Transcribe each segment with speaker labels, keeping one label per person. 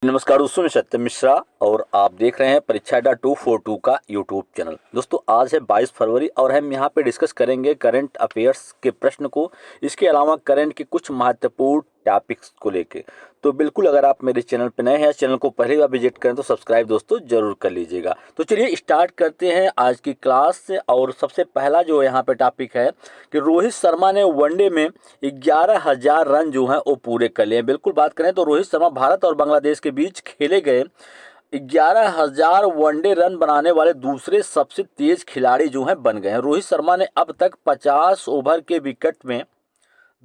Speaker 1: नमस्कार दोस्तों, मैं सत्यम मिश्रा और आप देख रहे हैं परीक्षा अड्डा 242 का यूट्यूब चैनल। दोस्तों आज है 22 फरवरी और हम यहां पे डिस्कस करेंगे करंट अफेयर्स के प्रश्न को, इसके अलावा करंट के कुछ महत्वपूर्ण टॉपिक्स को लेके। तो बिल्कुल अगर आप मेरे चैनल पे नए हैं, चैनल को पहली बार विजिट करें तो सब्सक्राइब दोस्तों जरूर कर लीजिएगा। तो चलिए स्टार्ट करते हैं आज की क्लास से। और सबसे पहला जो यहाँ पे टॉपिक है कि रोहित शर्मा ने वनडे में 11,000 रन जो हैं वो पूरे कर लिए। बिल्कुल बात करें तो रोहित शर्मा भारत और बांग्लादेश के बीच खेले गए 11,000 वनडे रन बनाने वाले दूसरे सबसे तेज खिलाड़ी जो हैं बन गए हैं। रोहित शर्मा ने अब तक 50 ओवर के विकेट में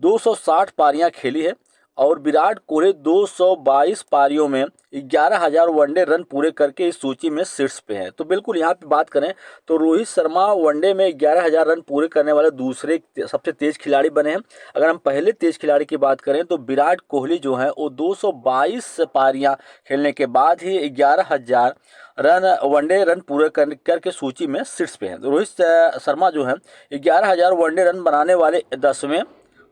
Speaker 1: 260 पारियां खेली है और विराट कोहली 222 पारियों में 11,000 वनडे रन पूरे करके इस सूची में शीर्ष पे हैं। तो बिल्कुल यहाँ पे बात करें तो रोहित शर्मा वनडे में 11,000 रन पूरे करने वाले दूसरे सबसे तेज खिलाड़ी बने हैं। अगर हम पहले तेज खिलाड़ी की बात करें तो विराट कोहली जो है वो 222 पारियां खेलने के बाद ही 11,000 वनडे रन पूरे करके सूची में शीर्ष पे हैं। रोहित शर्मा जो है 11,000 वनडे रन बनाने वाले 10वें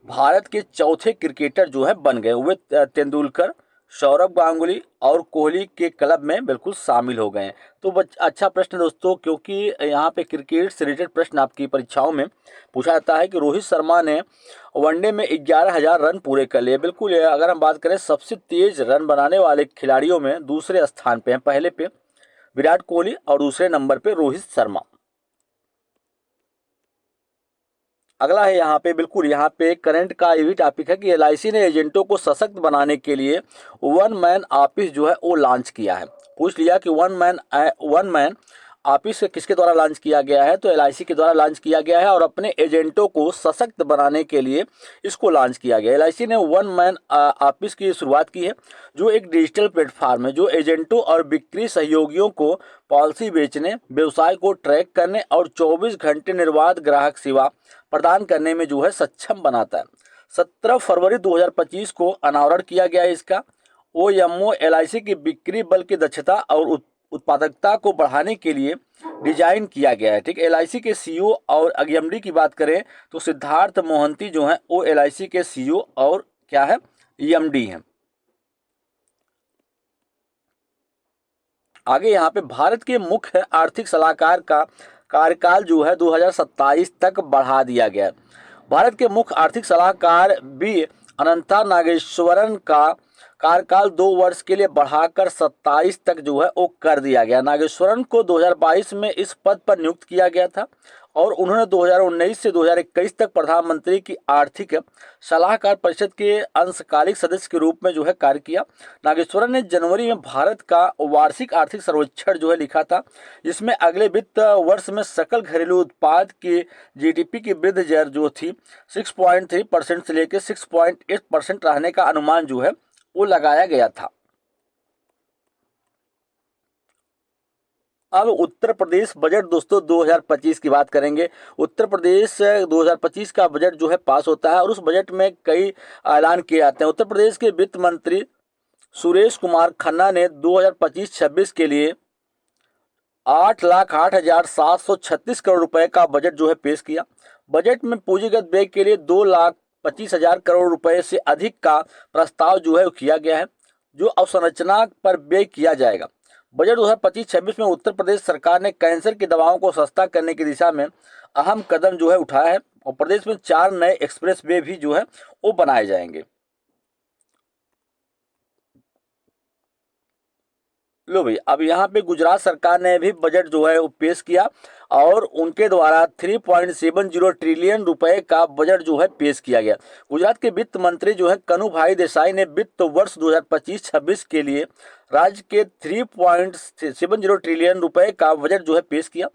Speaker 1: भारत के चौथे क्रिकेटर जो है बन गए। वे तेंदुलकर, सौरव गांगुली और कोहली के क्लब में बिल्कुल शामिल हो गए हैं। तो अच्छा प्रश्न दोस्तों, क्योंकि यहाँ पे क्रिकेट से रिलेटेड प्रश्न आपकी परीक्षाओं में पूछा जाता है कि रोहित शर्मा ने वनडे में 11,000 रन पूरे कर लिए। बिल्कुल अगर हम बात करें सबसे तेज रन बनाने वाले खिलाड़ियों में दूसरे स्थान पे हैं। पहले पे विराट कोहली और दूसरे नंबर पे रोहित शर्मा। अगला है यहाँ पे, बिल्कुल यहाँ पे करंट का ये भी टॉपिक है कि एलआईसी ने एजेंटों को सशक्त बनाने के लिए वन मैन ऑफिस जो है वो लॉन्च किया है। पूछ लिया कि वन मैन ऑफिस किसके द्वारा लॉन्च किया गया है, तो एलआईसी के द्वारा लॉन्च किया गया है और अपने एजेंटों को सशक्त बनाने के लिए इसको लॉन्च किया गया। एलआईसी ने वन मैन ऑफिस की शुरुआत की है, जो एक डिजिटल प्लेटफॉर्म है जो एजेंटों और बिक्री सहयोगियों को पॉलिसी बेचने, व्यवसाय को ट्रैक करने और 24 घंटे निर्बाध ग्राहक सेवा प्रदान करने में जो है सक्षम बनाता है। 17 फरवरी 2025 को अनावरण किया गया है इसका। ओएमओ एलआईसी की बिक्री बल की दक्षता और उत्पादकता को बढ़ाने के लिए डिजाइन किया गया है। ठीक, एलआईसी के सीईओ और एमडी की बात करें तो सिद्धार्थ मोहंती जो है वो एलआईसी के सीईओ और क्या है, एमडी हैं। आगे यहाँ पे भारत के मुख्य आर्थिक सलाहकार का कार्यकाल जो है 2027 तक बढ़ा दिया गया। भारत के मुख्य आर्थिक सलाहकार बी अनंता नागेश्वरन का कार्यकाल 2 वर्ष के लिए बढ़ाकर 27 तक जो है वो कर दिया गया। नागेश्वरन को 2022 में इस पद पर नियुक्त किया गया था और उन्होंने 2019 से 2021 तक प्रधानमंत्री की आर्थिक सलाहकार परिषद के अंशकालिक सदस्य के रूप में जो है कार्य किया। नागेश्वरन ने जनवरी में भारत का वार्षिक आर्थिक सर्वेक्षण जो है लिखा था, जिसमें अगले वित्त वर्ष में सकल घरेलू उत्पाद की जीडीपी की वृद्धि दर जो थी 6.3% से लेकर 6.8% रहने का अनुमान जो है वो लगाया गया था। अब उत्तर प्रदेश बजट दोस्तों 2025 की बात करेंगे। उत्तर प्रदेश 2025 का बजट जो है पास होता है और उस बजट में कई ऐलान किए जाते हैं। उत्तर प्रदेश के वित्त मंत्री सुरेश कुमार खन्ना ने 2025-26 के लिए 8,08,736 करोड़ रुपए का बजट जो है पेश किया। बजट में पूंजीगत व्यय के लिए 2,25,000 करोड़ रुपए से अधिक का प्रस्ताव जो है किया गया है, जो अवसंरचना पर व्यय किया जाएगा। बजट 2025-26 में उत्तर प्रदेश सरकार ने कैंसर की दवाओं को सस्ता करने की दिशा में अहम कदम जो है उठाया है और प्रदेश में 4 नए एक्सप्रेस वे भी जो है वो बनाए जाएंगे। लो भाई, अब यहाँ पे गुजरात सरकार ने भी बजट जो है वो पेश किया और उनके द्वारा 3.70 ट्रिलियन रुपए का बजट जो है पेश किया गया। गुजरात के वित्त मंत्री जो है कनुभाई देसाई ने वित्त वर्ष 2025-26 के लिए राज्य के 3.70 ट्रिलियन रुपए का बजट जो है पेश किया,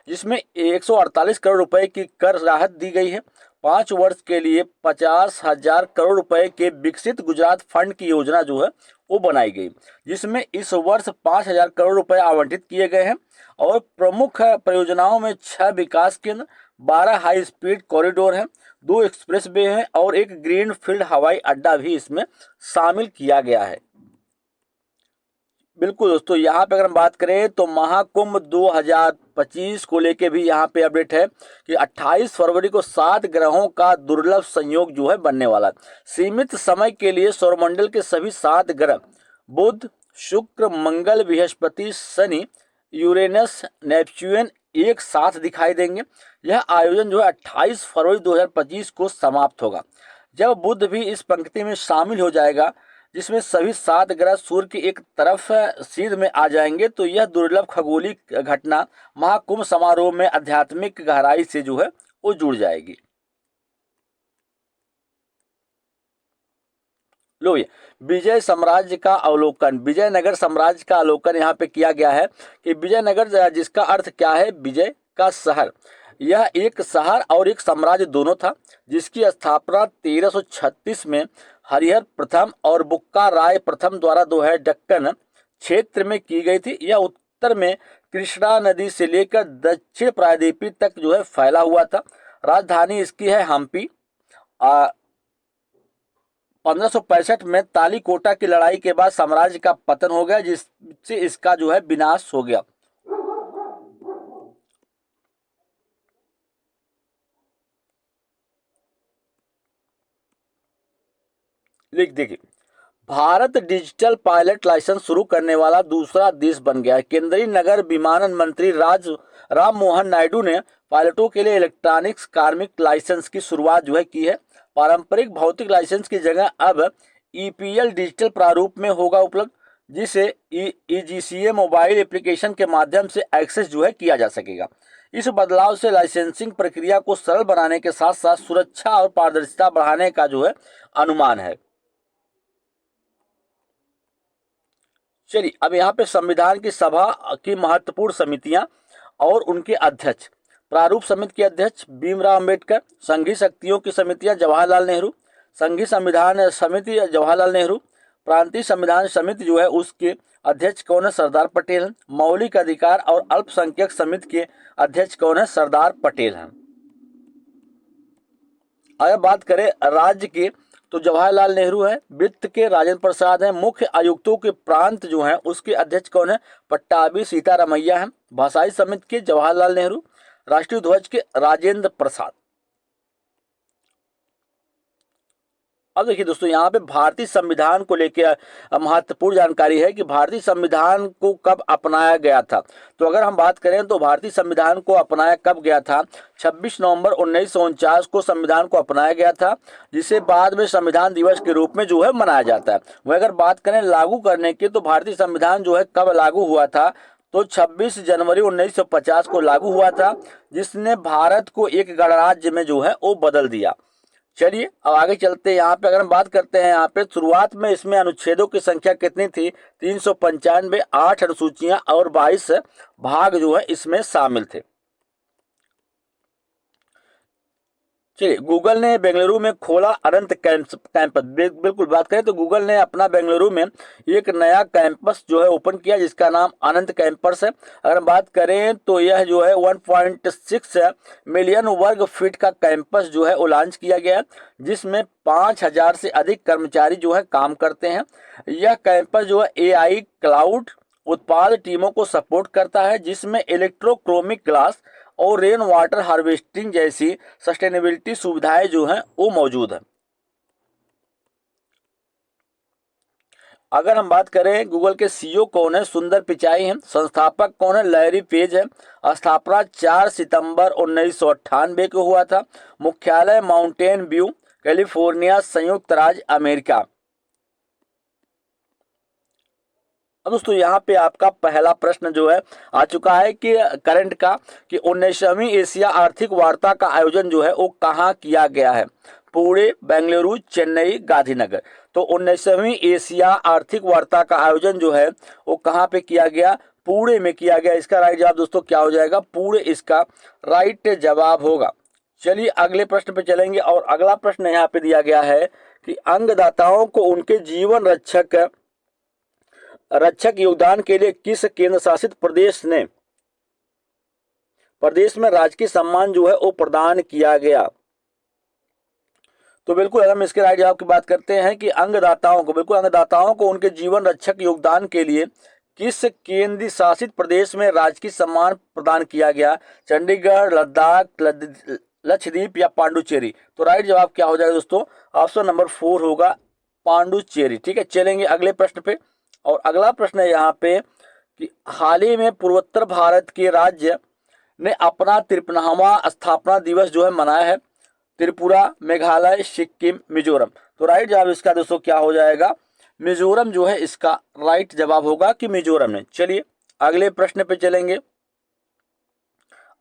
Speaker 1: जिसमें 148 करोड़ रुपए की कर राहत दी गई है। 5 वर्ष के लिए 50,000 करोड़ रुपए के विकसित गुजरात फंड की योजना जो है वो बनाई गई, जिसमें इस वर्ष 5,000 करोड़ रुपए आवंटित किए गए हैं और प्रमुख परियोजनाओं में 6 विकास केंद्र, 12 हाई स्पीड कॉरिडोर हैं, 2 एक्सप्रेस वे हैं और एक ग्रीन फील्ड हवाई अड्डा भी इसमें शामिल किया गया है। बिल्कुल दोस्तों, यहाँ पे अगर हम बात करें तो महाकुंभ 2025 को लेके भी यहाँ पे अपडेट है कि 28 फरवरी को 7 ग्रहों का दुर्लभ संयोग जो है बनने वाला है। सीमित समय के लिए सौरमंडल के सभी 7 ग्रह बुध, शुक्र, मंगल, बृहस्पति, शनि, यूरेनस, नेपच्यून एक साथ दिखाई देंगे। यह आयोजन जो है 28 फरवरी 2025 को समाप्त होगा, जब बुध भी इस पंक्ति में शामिल हो जाएगा, जिसमें सभी 7 ग्रह सूर्य की एक तरफ सीध में आ जाएंगे। तो यह दुर्लभ खगोलीय घटना महाकुंभ समारोह में आध्यात्मिक गहराई से जो है वो जुड़ जाएगी। लो ये विजय साम्राज्य का अवलोकन, विजयनगर साम्राज्य का अवलोकन यहाँ पे किया गया है कि विजयनगर जिसका अर्थ क्या है, विजय का शहर। यह एक शहर और एक साम्राज्य दोनों था, जिसकी स्थापना 1336 में हरिहर प्रथम और बुक्का राय प्रथम द्वारा दक्कन क्षेत्र में की गई थी। यह उत्तर में कृष्णा नदी से लेकर दक्षिण प्रायद्वीपी तक जो है फैला हुआ था। राजधानी इसकी है हम्पी। 1565 में तालीकोटा की लड़ाई के बाद साम्राज्य का पतन हो गया, जिससे इसका जो है विनाश हो गया। लिख देखिए, भारत डिजिटल पायलट लाइसेंस शुरू करने वाला दूसरा देश बन गया है। केंद्रीय नगर विमानन मंत्री राम मोहन नायडू ने पायलटों के लिए इलेक्ट्रॉनिक्स कार्मिक लाइसेंस की शुरुआत जो है की है। पारंपरिक भौतिक लाइसेंस की जगह अब ईपीएल डिजिटल प्रारूप में होगा उपलब्ध, जिसे ईजीसीए मोबाइल एप्लीकेशन के माध्यम से एक्सेस जो है किया जा सकेगा। इस बदलाव से लाइसेंसिंग प्रक्रिया को सरल बनाने के साथ साथ सुरक्षा और पारदर्शिता बढ़ाने का जो है अनुमान है। चलिए अब यहाँ पे संविधान की सभा की महत्वपूर्ण समितियां और उनके अध्यक्ष। प्रारूप समिति के अध्यक्ष भीमराव अंबेडकर। संघीय शक्तियों की समितियां जवाहरलाल नेहरू। संघीय संविधान समिति जवाहरलाल नेहरू। प्रांतीय संविधान समिति जो है उसके अध्यक्ष कौन है, सरदार पटेल हैं। मौलिक अधिकार और अल्पसंख्यक समिति के अध्यक्ष कौन है, सरदार पटेल हैं। अगर बात करें राज्य के तो जवाहरलाल नेहरू है। वित्त के राजेंद्र प्रसाद हैं। मुख्य आयुक्तों के प्रांत जो हैं उसके अध्यक्ष कौन है, पट्टाभी सीतारमैया हैं। भाषाई समिति के जवाहरलाल नेहरू। राष्ट्रीय ध्वज के राजेंद्र प्रसाद। अब देखिए दोस्तों, यहाँ पे भारतीय संविधान को लेकर महत्वपूर्ण जानकारी है कि भारतीय संविधान को कब अपनाया गया था। तो अगर हम बात करें तो भारतीय संविधान को अपनाया कब गया था, 26 नवंबर 1949 को संविधान को अपनाया गया था, जिसे बाद में संविधान दिवस के रूप में जो है मनाया जाता है। वह अगर बात करें लागू करने की, तो भारतीय संविधान जो है कब लागू हुआ था, तो 26 जनवरी 1950 को लागू हुआ था, जिसने भारत को एक गणराज्य में जो है वो बदल दिया। चलिए अब आगे चलते हैं। यहाँ पे अगर हम बात करते हैं, यहाँ पे शुरुआत में इसमें अनुच्छेदों की संख्या कितनी थी, 395। 8 अनुसूचियां और 22 भाग जो है इसमें शामिल थे। चलिए, गूगल ने बेंगलुरु में खोला अनंत कैंपस। बिल्कुल बात करें तो गूगल ने अपना बेंगलुरु में एक नया कैंपस जो है ओपन किया, जिसका नाम अनंत कैंपस है। अगर हम बात करें तो यह जो है 1.6 मिलियन वर्ग फीट का कैंपस जो है वो लॉन्च किया गया है, जिसमें 5000 से अधिक कर्मचारी जो है काम करते हैं। यह कैंपस जो है एआई क्लाउड उत्पाद टीमों को सपोर्ट करता है, जिसमें इलेक्ट्रोक्रोमिक ग्लास और रेन वाटर हार्वेस्टिंग जैसी सस्टेनेबिलिटी सुविधाएं जो हैं वो मौजूद हैं। अगर हम बात करें गूगल के सीईओ कौन है, सुंदर पिचाई हैं। संस्थापक कौन है, लैरी पेज है। स्थापना 4 सितंबर 1998 को हुआ था। मुख्यालय माउंटेन व्यू, कैलिफोर्निया, संयुक्त राज्य अमेरिका। अब दोस्तों यहाँ पे आपका पहला प्रश्न जो है आ चुका है कि करंट का, कि 19वीं एशिया आर्थिक वार्ता का आयोजन जो है वो कहाँ किया गया है। पुणे, बेंगलुरु, चेन्नई, गांधीनगर। तो 19वीं एशिया आर्थिक वार्ता का आयोजन जो है वो कहाँ पे किया गया, पुणे में किया गया। इसका राइट जवाब दोस्तों क्या हो जाएगा, पुणे इसका राइट जवाब होगा। चलिए अगले प्रश्न पे चलेंगे और अगला प्रश्न यहाँ पे दिया गया है कि अंगदाताओं को उनके जीवन रक्षक योगदान के लिए किस केंद्र शासित प्रदेश में राजकीय सम्मान जो है वो प्रदान किया गया। तो बिल्कुल अगर हम इसके राइट जवाब की बात करते हैं कि अंगदाताओं को उनके जीवन रक्षक योगदान के लिए किस केंद्र शासित प्रदेश में राजकीय सम्मान प्रदान किया गया, चंडीगढ़, लद्दाख, लक्षद्वीप या पांडुचेरी। तो राइट जवाब क्या हो जाएगा दोस्तों, ऑप्शन नंबर 4 होगा, पांडुचेरी। ठीक है, चलेंगे अगले प्रश्न पे और अगला प्रश्न है यहाँ पे कि हाल ही में पूर्वोत्तर भारत के राज्य ने अपना 53वां स्थापना दिवस जो है मनाया है। त्रिपुरा, मेघालय, सिक्किम, मिजोरम। तो राइट जवाब इसका दोस्तों क्या हो जाएगा, मिजोरम जो है इसका राइट जवाब होगा कि मिजोरम ने। चलिए अगले प्रश्न पे चलेंगे।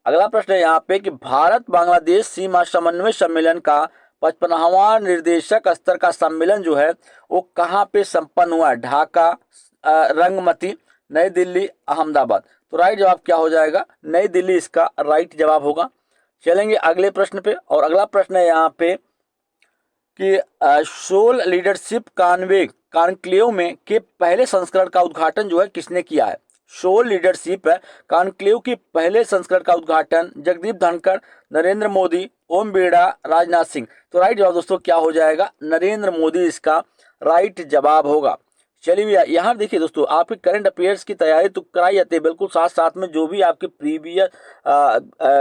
Speaker 1: अगला प्रश्न है यहाँ पे कि भारत बांग्लादेश सीमा समन्वय सम्मेलन का 55वां निर्देशक स्तर का सम्मेलन जो है वो कहाँ पे संपन्न हुआ है? ढाका, रंगमती, नई दिल्ली, अहमदाबाद। तो राइट जवाब क्या हो जाएगा, नई दिल्ली इसका राइट जवाब होगा। चलेंगे अगले प्रश्न पे और अगला प्रश्न है यहाँ पे कि सोल लीडरशिप कॉन्क्लेव में के पहले संस्करण का उद्घाटन जो है किसने किया है? सोल लीडरशिप कॉन्क्लेव के पहले संस्करण का उद्घाटन जगदीप धनखड़, नरेंद्र मोदी, ओम बिरला, राजनाथ सिंह। तो राइट जवाब दोस्तों क्या हो जाएगा, नरेंद्र मोदी इसका राइट जवाब होगा। चलिए भैया यहाँ देखिए दोस्तों, आपके करंट अफेयर्स की तैयारी तो कराई जाती है, बिल्कुल साथ साथ में जो भी आपके प्रीवियस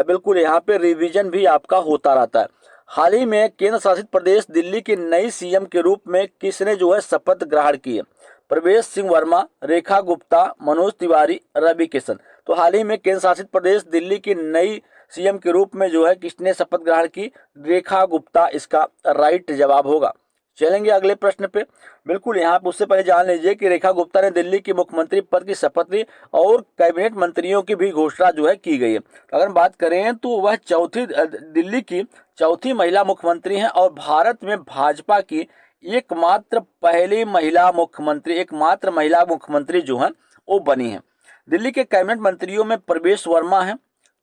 Speaker 1: बिल्कुल यहाँ पे रिवीजन भी आपका होता रहता है। हाल ही में केंद्र शासित प्रदेश दिल्ली की नई सीएम के रूप में किसने जो है शपथ ग्रहण की है? प्रवेश सिंह वर्मा, रेखा गुप्ता, मनोज तिवारी, रवि किशन। तो हाल ही में केंद्र शासित प्रदेश दिल्ली की नई सीएम के रूप में जो है किसने शपथ ग्रहण की? रेखा गुप्ता इसका राइट जवाब होगा। चलेंगे अगले प्रश्न पे। बिल्कुल यहाँ पे उससे पहले जान लीजिए कि रेखा गुप्ता ने दिल्ली की मुख्यमंत्री पद की शपथ ली और कैबिनेट मंत्रियों की भी घोषणा जो है की गई है। तो अगर बात करें तो वह दिल्ली की चौथी महिला मुख्यमंत्री हैं और भारत में भाजपा की एकमात्र महिला मुख्यमंत्री जो है वो बनी है। दिल्ली के कैबिनेट मंत्रियों में प्रवेश वर्मा है,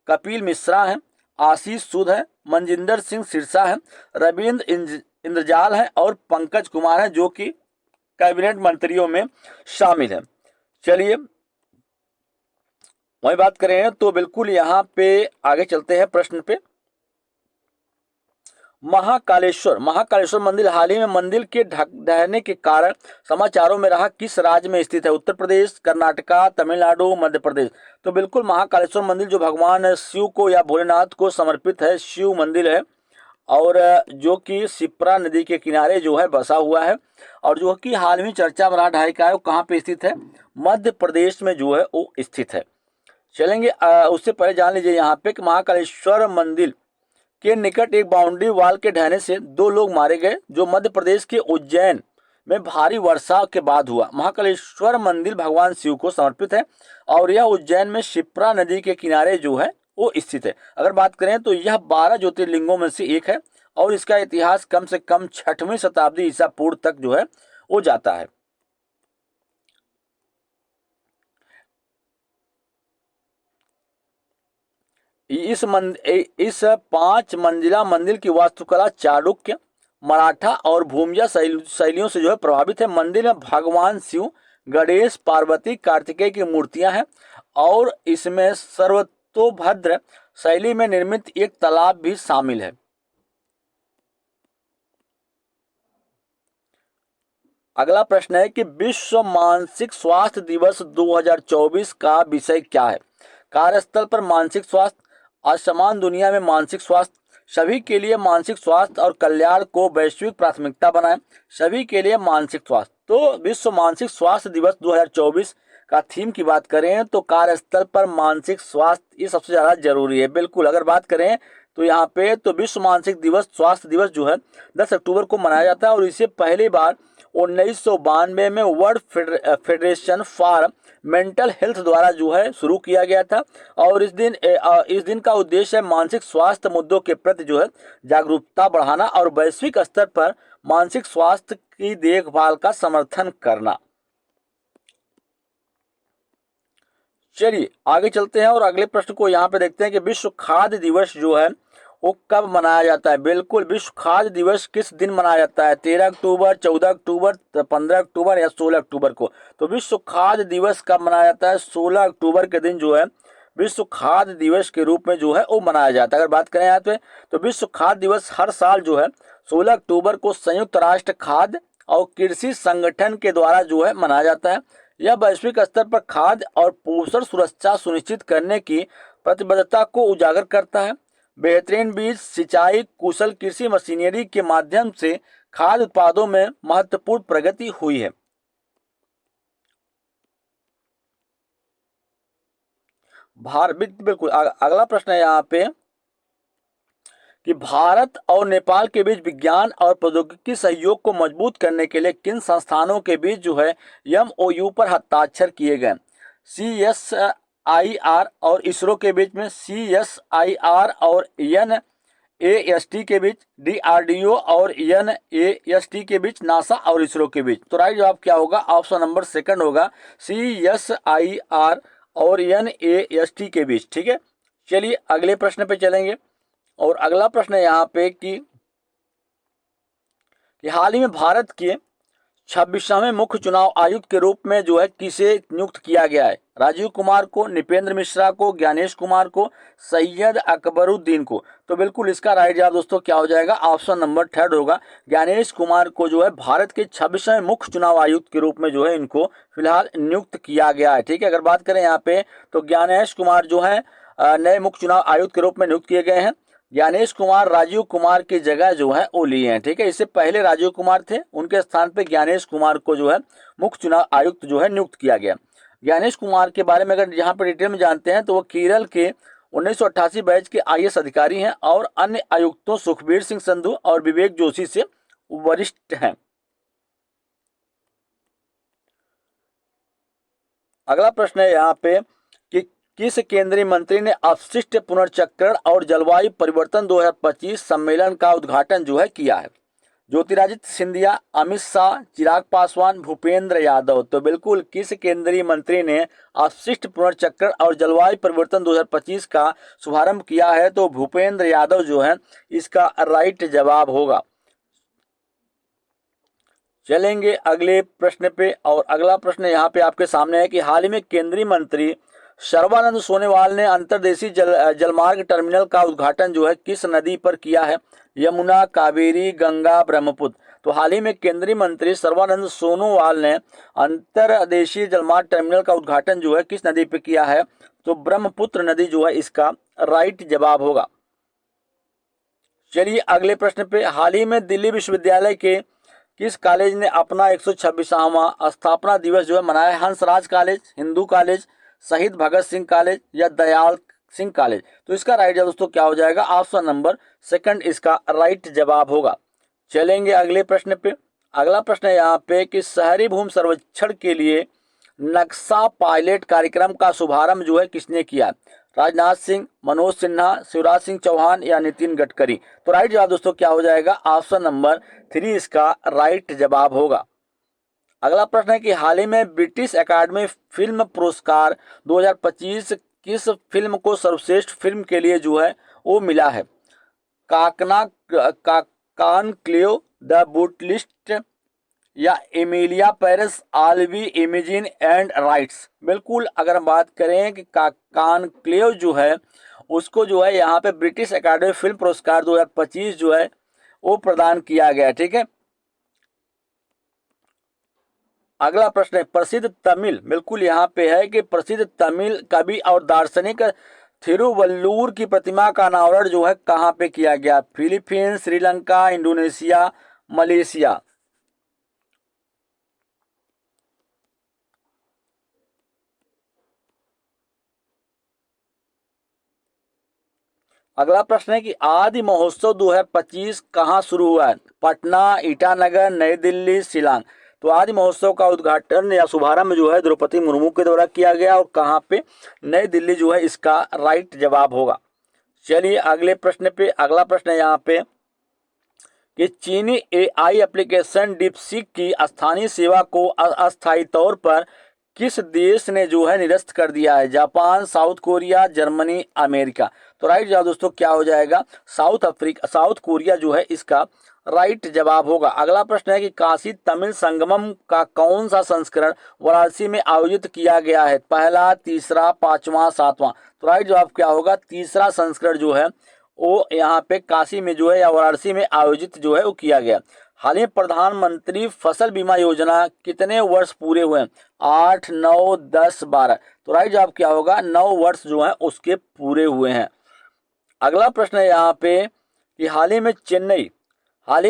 Speaker 1: कपिल मिश्रा है, आशीष सूद है, मनजिंदर सिंह सिरसा है, रविंद्र इंद्रजाल है और पंकज कुमार है जो कि कैबिनेट मंत्रियों में शामिल है। चलिए वही बात करें तो बिल्कुल यहाँ पे आगे चलते हैं प्रश्न पे। महाकालेश्वर मंदिर हाल ही में मंदिर के ढहने के कारण समाचारों में रहा, किस राज्य में स्थित है? उत्तर प्रदेश, कर्नाटका, तमिलनाडु, मध्य प्रदेश। तो बिल्कुल महाकालेश्वर मंदिर जो भगवान शिव को या भोलेनाथ को समर्पित है, शिव मंदिर है और जो कि शिप्रा नदी के किनारे जो है बसा हुआ है और जो कि हाल में चर्चा में रहा ढाई का है, वो कहाँ पे स्थित है? मध्य प्रदेश में जो है वो स्थित है। चलेंगे उससे पहले जान लीजिए यहाँ पे कि महाकालेश्वर मंदिर के निकट एक बाउंड्री वाल के ढहने से 2 लोग मारे गए जो मध्य प्रदेश के उज्जैन में भारी वर्षा के बाद हुआ। महाकालेश्वर मंदिर भगवान शिव को समर्पित है और यह उज्जैन में शिप्रा नदी के किनारे जो है वो स्थित है। अगर बात करें तो यह 12 ज्योतिर्लिंगों में से एक है और इसका इतिहास कम से कम 6वीं शताब्दी ईसा पूर्व तक जो है वो जाता है। इस 5 मंजिला मंदिर की वास्तुकला चालुक्य, मराठा और भूमिया शैलियों से जो है प्रभावित है। मंदिर में भगवान शिव, गणेश, पार्वती, कार्तिकेय की मूर्तियां हैं और इसमें सर्वतोभद्र शैली में निर्मित एक तालाब भी शामिल है। अगला प्रश्न है कि विश्व मानसिक स्वास्थ्य दिवस 2024 का विषय क्या है? कार्यस्थल पर मानसिक स्वास्थ्य, असमान दुनिया में मानसिक स्वास्थ्य, सभी के लिए मानसिक स्वास्थ्य और कल्याण को वैश्विक प्राथमिकता बनाएं, सभी के लिए मानसिक स्वास्थ्य। तो विश्व मानसिक स्वास्थ्य दिवस 2024 का थीम की बात करें तो कार्यस्थल पर मानसिक स्वास्थ्य ये सबसे ज्यादा जरूरी है। बिल्कुल अगर बात करें तो यहाँ पे तो विश्व मानसिक दिवस स्वास्थ्य दिवस जो है 10 अक्टूबर को मनाया जाता है और इसे पहली बार 1992 में world federation for mental health द्वारा जो है शुरू किया गया था और इस दिन का उद्देश्य है मानसिक स्वास्थ्य मुद्दों के प्रति जो है जागरूकता बढ़ाना और वैश्विक स्तर पर मानसिक स्वास्थ्य की देखभाल का समर्थन करना। चलिए आगे चलते हैं और अगले प्रश्न को यहाँ पे देखते हैं कि विश्व खाद्य दिवस जो है वो कब मनाया जाता है? बिल्कुल विश्व खाद्य दिवस किस दिन मनाया जाता है? 13 अक्टूबर, 14 अक्टूबर, 15 अक्टूबर या 16 अक्टूबर को? तो विश्व खाद्य दिवस कब मनाया जाता है? 16 अक्टूबर के दिन जो है विश्व खाद्य दिवस के रूप में जो है वो मनाया जाता है। अगर बात करें यहाँ पे तो विश्व खाद्य दिवस हर साल जो है 16 अक्टूबर को संयुक्त राष्ट्र खाद्य और कृषि संगठन के द्वारा जो है मनाया जाता है। यह वैश्विक स्तर पर खाद्य और पोषण सुरक्षा सुनिश्चित करने की प्रतिबद्धता को उजागर करता है। बेहतरीन बीज, सिंचाई, कुशल कृषि मशीनरी के माध्यम से खाद्य उत्पादों में महत्वपूर्ण प्रगति हुई है। बिल्कुल अगला प्रश्न है यहाँ पे कि भारत और नेपाल के बीच विज्ञान और प्रौद्योगिकी सहयोग को मजबूत करने के लिए किन संस्थानों के बीच जो है एमओयू पर हस्ताक्षर किए गए? CSIR और इसरो के बीच में, CSIR और NAST के बीच, DRDO और NAST के बीच, नासा और इसरो के बीच। तो राइट जवाब क्या होगा? ऑप्शन नंबर सेकंड होगा, CSIR और NAST के बीच। ठीक है, चलिए अगले प्रश्न पे चलेंगे। और अगला प्रश्न है यहाँ पे कि हाल ही में भारत के 26वें मुख्य चुनाव आयुक्त के रूप में जो है किसे नियुक्त किया गया है? राजीव कुमार को, नृपेंद्र मिश्रा को, ज्ञानेश कुमार को, सैयद अकबरुद्दीन को? तो बिल्कुल इसका राइट जवाब दोस्तों क्या हो जाएगा? ऑप्शन नंबर थर्ड होगा, ज्ञानेश कुमार को जो है भारत के 26वें मुख्य चुनाव आयुक्त के रूप में जो है इनको फिलहाल नियुक्त किया गया है। ठीक है, अगर बात करें यहाँ पे तो ज्ञानेश कुमार जो है नए मुख्य चुनाव आयुक्त के रूप में नियुक्त किए गए हैं। ज्ञानेश कुमार राजीव कुमार की जगह जो है वो लिए हैं। ठीक है, इससे पहले राजीव कुमार थे, उनके स्थान पे ज्ञानेश कुमार को जो है मुख्य चुनाव आयुक्त जो है नियुक्त किया गया। ज्ञानेश कुमार के बारे में अगर यहाँ पर डिटेल में जानते हैं तो वो केरल के 1988 बैच के IAS अधिकारी हैं और अन्य आयुक्तों सुखबीर सिंह संधू और विवेक जोशी से वरिष्ठ हैं। अगला प्रश्न है यहाँ पे कि किस केंद्रीय मंत्री ने अपशिष्ट पुनर्चक्रण और जलवायु परिवर्तन 2025 सम्मेलन का उद्घाटन जो है किया है? ज्योतिरादित्य सिंधिया, अमित शाह, चिराग पासवान, भूपेंद्र यादव? तो बिल्कुल किस केंद्रीय मंत्री ने अपशिष्ट पुनर्चक्रण और जलवायु परिवर्तन 2025 का शुभारंभ किया है? तो भूपेंद्र यादव जो है इसका राइट जवाब होगा। चलेंगे अगले प्रश्न पे। और अगला प्रश्न यहाँ पे आपके सामने है कि हाल ही में केंद्रीय मंत्री सर्बानंद सोनोवाल ने अंतर्देशीय जलमार्ग टर्मिनल का उद्घाटन जो है किस नदी पर किया है? यमुना, कावेरी, गंगा, ब्रह्मपुत्र? तो हाल ही में केंद्रीय मंत्री सर्बानंद सोनोवाल ने अंतर्देशीय जलमार्ग टर्मिनल का उद्घाटन जो है किस नदी पे किया है? तो ब्रह्मपुत्र नदी जो है इसका राइट जवाब होगा। चलिए अगले प्रश्न पे। हाल ही में दिल्ली विश्वविद्यालय के किस कॉलेज ने अपना 126वां स्थापना दिवस जो है मनाया? हंसराज कॉलेज, हिंदू कॉलेज, शहीद भगत सिंह कॉलेज या दयाल सिंह कॉलेज? तो इसका राइट जवाब दोस्तों क्या हो जाएगा? ऑप्शन नंबर सेकंड इसका राइट जवाब होगा। चलेंगे अगले प्रश्न पे। अगला प्रश्न है यहाँ पे कि शहरी भूमि सर्वेक्षण के लिए नक्शा पायलट कार्यक्रम का शुभारंभ जो है किसने किया? राजनाथ सिंह, मनोज सिन्हा, शिवराज सिंह चौहान या नितिन गडकरी? तो राइट जवाब दोस्तों क्या हो जाएगा? ऑप्शन नंबर 3 इसका राइट जवाब होगा। अगला प्रश्न है कि हाल ही में ब्रिटिश एकेडमी फिल्म पुरस्कार 2025 किस फिल्म को सर्वश्रेष्ठ फिल्म के लिए जो है वो मिला है? कॉनक्लेव, द बुटलिस्ट या Emilia Perez, all we imagine and rights? बिल्कुल अगर हम बात करें कि कॉनक्लेव जो है उसको जो है यहाँ पे ब्रिटिश एकेडमी फिल्म पुरस्कार 2025 जो है वो प्रदान किया गया। ठीक है, अगला प्रश्न है प्रसिद्ध तमिल, बिल्कुल यहाँ पे है कि प्रसिद्ध तमिल कवि और दार्शनिक थिरुवल्लुवर की प्रतिमा का अनावरण जो है कहाँ पे किया गया? Philippines, Sri Lanka, Indonesia, Malaysia? अगला प्रश्न है कि आदि महोत्सव 2025 कहाँ शुरू हुआ है? पटना, ईटानगर, नई दिल्ली, शिलांग? तो आदि महोत्सव का उद्घाटन या शुभारंभ जो है द्रौपदी मुर्मू के द्वारा किया गया और कहाँ पे? नई दिल्ली जो है इसका राइट जवाब होगा। चलिए अगले प्रश्न पे। अगला प्रश्न है यहाँ पे कि चीनी AI एप्लीकेशन डीपसीक की स्थानीय सेवा को अस्थायी तौर पर किस देश ने जो है निरस्त कर दिया है? Japan, south Korea, Germany, America? तो राइट जवाब दोस्तों क्या हो जाएगा? साउथ कोरिया जो है इसका राइट जवाब होगा। अगला प्रश्न है कि काशी तमिल संगमम का कौन सा संस्करण वाराणसी में आयोजित किया गया है? पहला, तीसरा, पांचवा, सातवां? तो राइट जवाब क्या होगा? तीसरा संस्करण जो है वो यहाँ पे काशी में जो है या वाराणसी में आयोजित जो है वो किया गया। हाल ही प्रधानमंत्री फसल बीमा योजना कितने वर्ष पूरे हुए हैं? 8, 9, 10, 12? तो राइट जवाब क्या होगा? 9 वर्ष जो है उसके पूरे हुए हैं। अगला प्रश्न है यहाँ पे कि हाल ही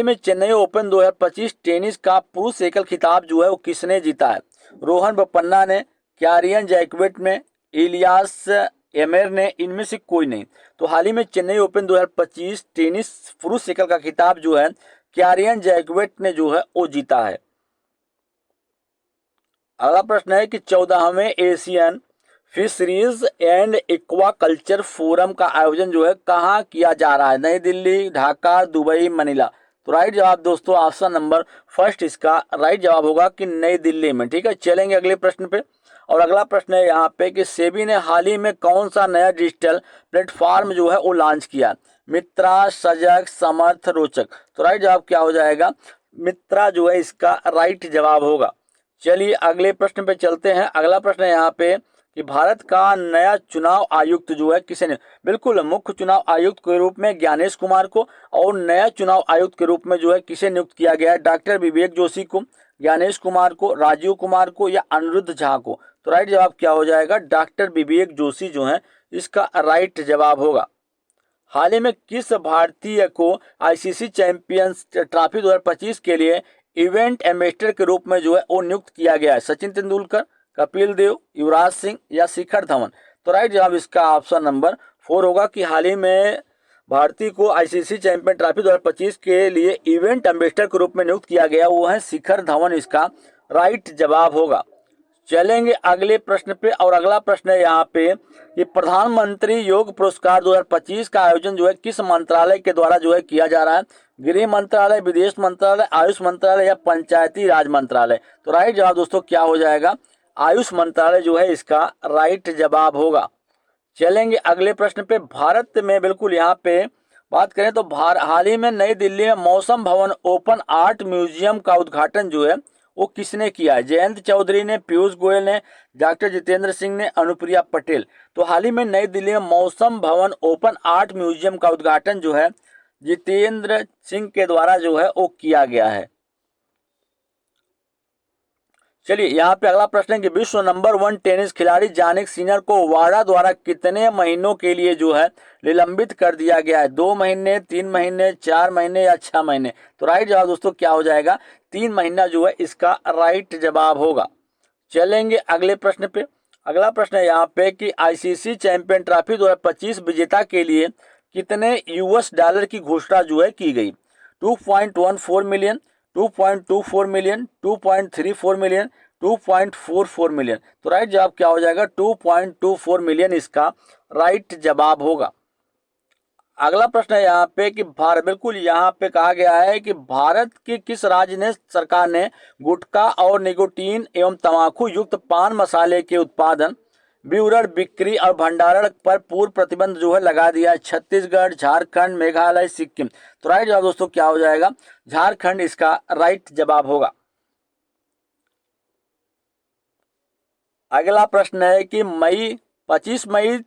Speaker 1: में चेन्नई ओपन 2025 टेनिस का पुरुष एकल खिताब जो है वो किसने जीता है? रोहन बोपन्ना ने, क्यारियन जैक्वेट में, इलियास एमेर ने, इनमें से कोई नहीं। तो हाल ही में चेन्नई ओपन 2025 टेनिस पुरुष एकल का खिताब जो है कैरियन जैकवेट ने जो है वो जीता है। अगला प्रश्न है कि 14वें Asian fisheries and aquaculture forum का आयोजन जो है कहाँ किया जा रहा है? नई दिल्ली, ढाका, दुबई, मनीला। तो राइट जवाब दोस्तों ऑप्शन नंबर फर्स्ट इसका राइट जवाब होगा कि नई दिल्ली में। ठीक है, चलेंगे अगले प्रश्न पे। और अगला प्रश्न है यहाँ पे कि सेबी ने हाल ही में कौन सा नया डिजिटल प्लेटफॉर्म जो है वो लॉन्च किया? मित्रा, सजग, समर्थ, रोचक। तो राइट जवाब क्या हो जाएगा? मित्रा जो है इसका राइट जवाब होगा। चलिए अगले प्रश्न पे चलते हैं। अगला प्रश्न है यहाँ पे कि भारत का नया चुनाव आयुक्त जो है किसे ने? बिल्कुल, मुख्य चुनाव आयुक्त के रूप में ज्ञानेश कुमार को, और नया चुनाव आयुक्त के रूप में जो है किसे नियुक्त किया गया है? डॉक्टर विवेक जोशी को, ज्ञानेश कुमार को, राजीव कुमार को या अनिरुद्ध झा को? तो राइट जवाब क्या हो जाएगा? डॉक्टर विवेक जोशी जो है इसका राइट जवाब होगा। हाल ही में किस भारतीय को आईसीसी चैंपियंस ट्रॉफी 2025 के लिए इवेंट एम्बेसडर के रूप में जो है वो नियुक्त किया गया है? सचिन तेंदुलकर, कपिल देव, युवराज सिंह या शिखर धवन? तो राइट जवाब इसका ऑप्शन नंबर 4 होगा कि हाल ही में भारतीय को आईसीसी चैंपियन ट्रॉफी 2025 के लिए इवेंट एम्बेसडर के रूप में नियुक्त किया गया, वो है शिखर धवन, इसका राइट जवाब होगा। चलेंगे अगले प्रश्न पे। और अगला प्रश्न है यहाँ पे कि प्रधानमंत्री योग पुरस्कार 2025 का आयोजन जो है किस मंत्रालय के द्वारा जो है किया जा रहा है? गृह मंत्रालय, विदेश मंत्रालय, आयुष मंत्रालय या पंचायती राज मंत्रालय? तो राइट जवाब दोस्तों क्या हो जाएगा? आयुष मंत्रालय जो है इसका राइट जवाब होगा। चलेंगे अगले प्रश्न पे। भारत में बिल्कुल यहाँ पे बात करें तो हाल ही में नई दिल्ली में मौसम भवन ओपन आर्ट म्यूजियम का उद्घाटन जो है वो किसने किया है? जयंत चौधरी ने, पीयूष गोयल ने, डॉक्टर जितेंद्र सिंह ने, अनुप्रिया पटेल? तो हाल ही में नई दिल्ली में मौसम भवन ओपन आर्ट म्यूजियम का उद्घाटन जो है जितेंद्र सिंह के द्वारा जो है वो किया गया है। चलिए यहाँ पे अगला प्रश्न है कि विश्व नंबर 1 टेनिस खिलाड़ी जानिक सिनर को वाडा द्वारा कितने महीनों के लिए जो है निलंबित कर दिया गया है? 2 महीने, 3 महीने, 4 महीने या 6 महीने? तो राइट जवाब दोस्तों क्या हो जाएगा? 3 महीना जो है इसका राइट जवाब होगा। चलेंगे अगले प्रश्न पे। अगला प्रश्न है यहाँ पे कि आईसीसी चैंपियन ट्रॉफी 2025 विजेता के लिए कितने यूएस डॉलर की घोषणा जो है की गई? 2.14 मिलियन, 2.24 मिलियन, 2.34 मिलियन, 2.44 मिलियन? तो राइट जवाब क्या हो जाएगा? 2.24 मिलियन इसका राइट जवाब होगा। अगला प्रश्न है यहाँ पे कि भारत, बिल्कुल यहाँ पे कहा गया है कि भारत की किस राज्य ने सरकार ने गुटखा और निकोटीन एवं तंबाकू युक्त पान मसाले के उत्पादन, वितरण, बिक्री और भंडारण पर पूर्ण प्रतिबंध जो है लगा दिया है? छत्तीसगढ़, झारखंड, मेघालय, सिक्किम? तो राइट जवाब दोस्तों क्या हो जाएगा? झारखंड इसका राइट जवाब होगा। अगला प्रश्न है कि 25 मई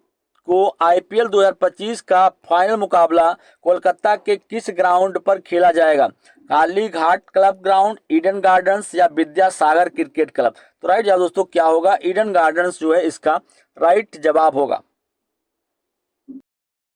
Speaker 1: को आईपीएल 2025 का फाइनल मुकाबला कोलकाता के किस ग्राउंड पर खेला जाएगा? Kali Ghat club ground, Eden gardens या विद्यासागर क्रिकेट क्लब? तो राइट जवाब दोस्तों क्या होगा? ईडन गार्डन्स जो है इसका राइट जवाब होगा।